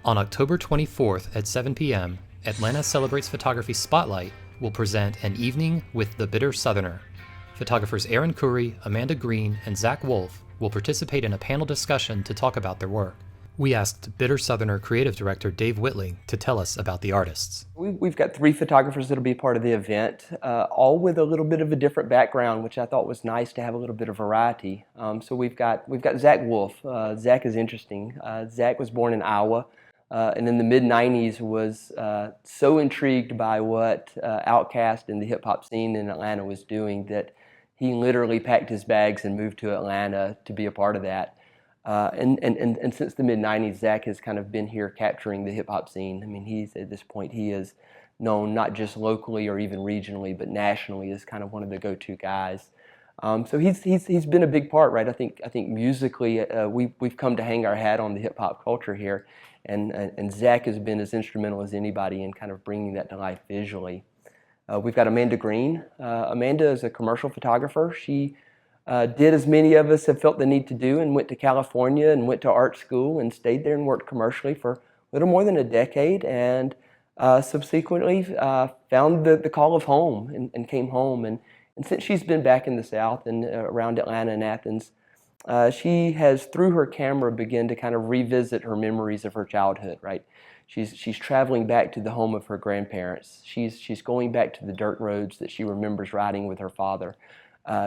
On October 24th at 7 p.m., Atlanta Celebrates Photography Spotlight will present an evening with The Bitter Southerner. Photographers Aaron Curry, Amanda Green, and Zach Wolf will participate in a panel discussion to talk about their work. We asked Bitter Southerner creative director Dave Whitling to tell us about the artists. We've got 3 photographers that'll be part of the event, all with a little bit of a different background, which I thought was nice to have a little bit of variety. So we've got Zach Wolf. Zach is interesting. Zach was born in Iowa, and in the mid-90s was so intrigued by what Outkast and the hip-hop scene in Atlanta was doing that he literally packed his bags and moved to Atlanta to be a part of that. And since the mid-90s, Zach has kind of been here capturing the hip-hop scene. I mean, at this point, he is known not just locally or even regionally, but nationally as kind of one of the go-to guys. So he's been a big part, right? I think musically, we've come to hang our hat on the hip-hop culture here, and Zach has been as instrumental as anybody in kind of bringing that to life visually. We've got Amanda Green. Amanda is a commercial photographer. She did as many of us have felt the need to do, and went to California and went to art school and stayed there and worked commercially for a little more than a decade, and subsequently found the call of home and came home. And since she's been back in the South and around Atlanta and Athens, she has, through her camera, begun to kind of revisit her memories of her childhood, right? She's traveling back to the home of her grandparents. She's going back to the dirt roads that she remembers riding with her father.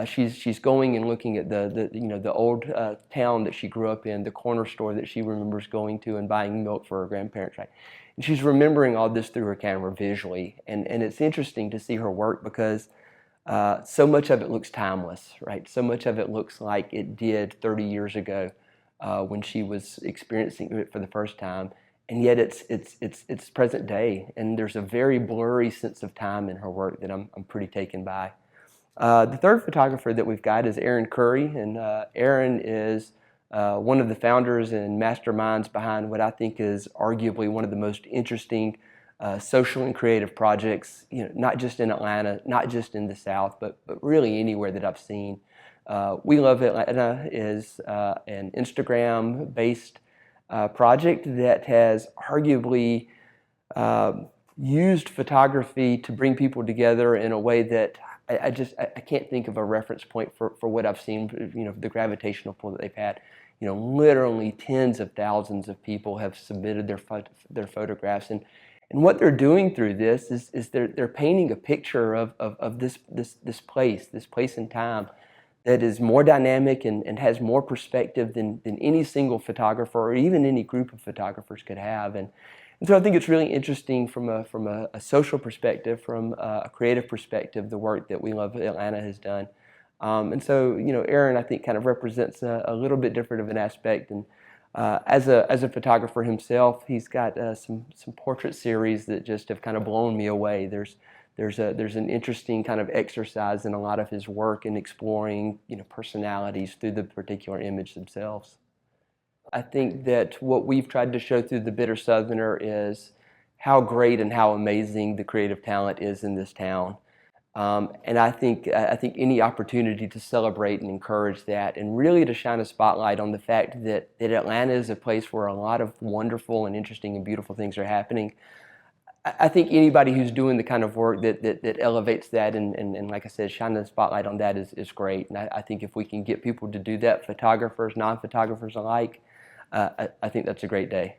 She's going and looking at the old town that she grew up in, the corner store that she remembers going to and buying milk for her grandparents, right? And she's remembering all this through her camera visually, and it's interesting to see her work because so much of it looks timeless, right? So much of it looks like it did 30 years ago when she was experiencing it for the first time, and yet it's present day, and there's a very blurry sense of time in her work that I'm pretty taken by. The third photographer that we've got is Aaron Curry, and Aaron is one of the founders and masterminds behind what I think is arguably one of the most interesting social and creative projects, not just in Atlanta, not just in the South, but really anywhere that I've seen. We Love Atlanta is an Instagram-based project that has arguably used photography to bring people together in a way that I can't think of a reference point for what I've seen, the gravitational pull that they've had. Literally tens of thousands of people have submitted their photographs, and what they're doing through this is they're painting a picture of this place in time that is more dynamic and has more perspective than any single photographer or even any group of photographers could have. And so I think it's really interesting from a social perspective, from a creative perspective, the work that We Love Atlanta has done. And so, Aaron, I think, kind of represents a little bit different of an aspect. And as a photographer himself, he's got some portrait series that just have kind of blown me away. There's an interesting kind of exercise in a lot of his work in exploring, personalities through the particular image themselves. I think that what we've tried to show through The Bitter Southerner is how great and how amazing the creative talent is in this town. And I think any opportunity to celebrate and encourage that, and really to shine a spotlight on the fact that Atlanta is a place where a lot of wonderful and interesting and beautiful things are happening. I think anybody who's doing the kind of work that elevates that and like I said, shining the spotlight on that is great. And I think if we can get people to do that, photographers, non-photographers alike, I think that's a great day.